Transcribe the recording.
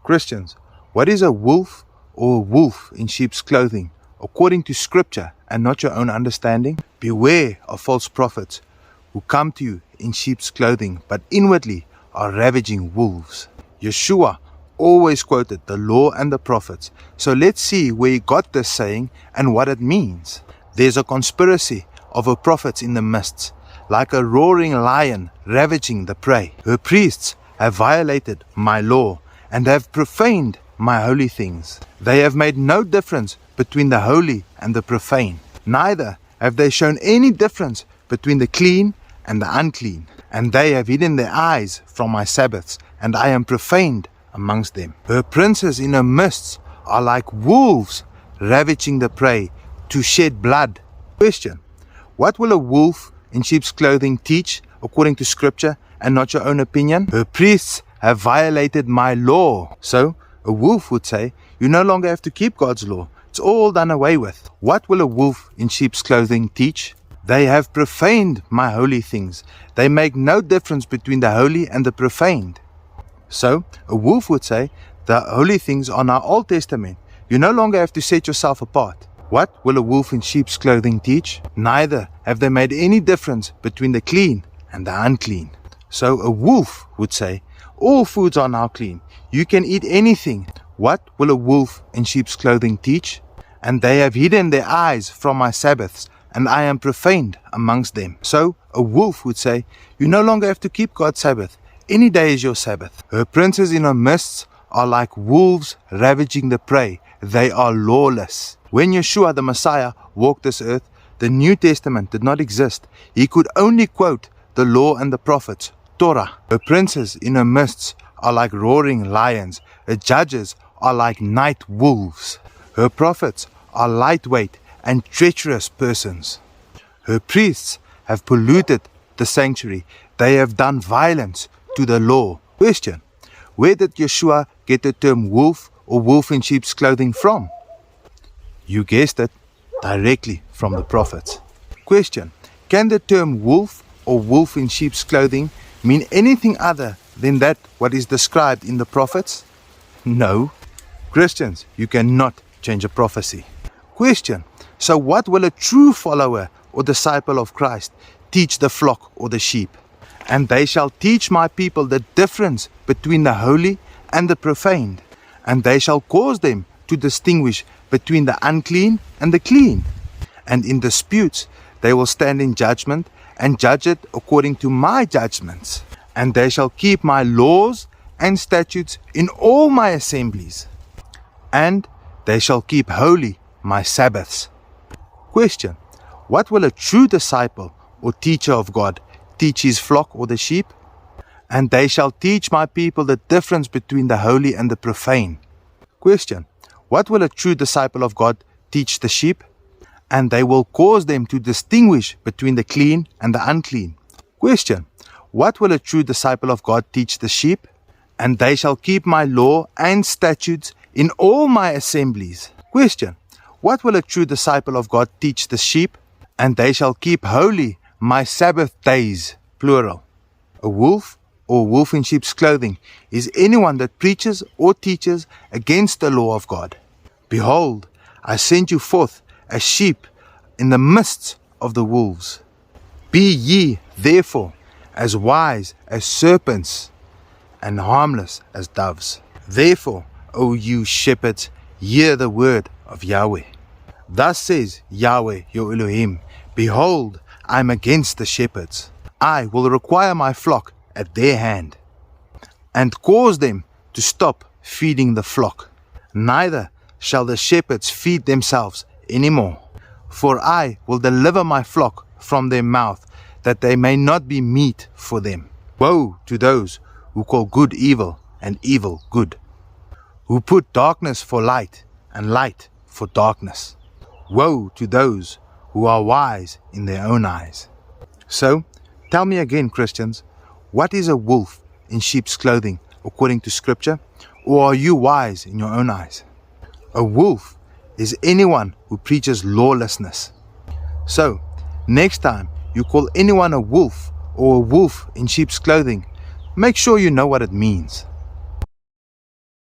Christians, what is a wolf or a wolf in sheep's clothing, according to Scripture and not your own understanding? Beware of false prophets who come to you in sheep's clothing, but inwardly are ravaging wolves. Yeshua always quoted the law and the prophets. So let's see where he got this saying and what it means. There's a conspiracy of her prophets in the midst, like a roaring lion ravaging the prey. Her priests have violated my law and have profaned my holy things. They have made no difference between the holy and the profane. Neither have they shown any difference between the clean and the unclean. And they have hidden their eyes from my Sabbaths, and I am profaned amongst them. Her princes in her midst are like wolves ravaging the prey to shed blood. Question: what will a wolf in sheep's clothing teach according to Scripture and not your own opinion? Her priests have violated my law. So a wolf would say, you no longer have to keep God's law. It's all done away with. What will a wolf in sheep's clothing teach? They have profaned my holy things. They make no difference between the holy and the profaned. So a wolf would say, the holy things are now Old Testament. You no longer have to set yourself apart. What will a wolf in sheep's clothing teach? Neither have they made any difference between the clean and the unclean. So a wolf would say, all foods are now clean. You can eat anything. What will a wolf in sheep's clothing teach? And they have hidden their eyes from my Sabbaths, and I am profaned amongst them. So a wolf would say, you no longer have to keep God's Sabbath. Any day is your Sabbath. Her princes in her midst are like wolves ravaging the prey. They are lawless. When Yeshua the Messiah walked this earth, the New Testament did not exist. He could only quote the law and the prophets, Torah. Her princes in her midst are like roaring lions. Her judges are like night wolves. Her prophets are lightweight and treacherous persons. Her priests have polluted the sanctuary. They have done violence to the law. Question: where did Yeshua get the term wolf or wolf in sheep's clothing from? You guessed it, directly from the prophets. Question: can the term wolf or wolf in sheep's clothing mean anything other than that what is described in the prophets? No. Christians, you cannot change a prophecy. Question: so what will a true follower or disciple of Christ teach the flock or the sheep? And they shall teach my people the difference between the holy and the profaned, and they shall cause them to distinguish between the unclean and the clean. And in disputes they will stand in judgment and judge it according to my judgments. And they shall keep my laws and statutes in all my assemblies, and they shall keep holy my Sabbaths. Question: what will a true disciple or teacher of God teach his flock or the sheep? And they shall teach my people the difference between the holy and the profane. Question: what will a true disciple of God teach the sheep? And they will cause them to distinguish between the clean and the unclean. Question: what will a true disciple of God teach the sheep? And they shall keep my law and statutes in all my assemblies. Question: what will a true disciple of God teach the sheep? And they shall keep holy my Sabbath days, plural. A wolf or wolf in sheep's clothing is anyone that preaches or teaches against the law of God. Behold, I send you forth as sheep in the midst of the wolves. Be ye therefore as wise as serpents and harmless as doves. Therefore, O you shepherds, hear the word of Yahweh. Thus says Yahweh your Elohim, behold, I am against the shepherds. I will require my flock at their hand, and cause them to stop feeding the flock. Neither shall the shepherds feed themselves any more. For I will deliver my flock from their mouth, that they may not be meat for them. Woe to those who call good evil and evil good, who put darkness for light and light for darkness. Woe to those who are wise in their own eyes. So, tell me again, Christians, what is a wolf in sheep's clothing according to Scripture? Or are you wise in your own eyes? A wolf is anyone who preaches lawlessness. So, next time you call anyone a wolf or a wolf in sheep's clothing, make sure you know what it means.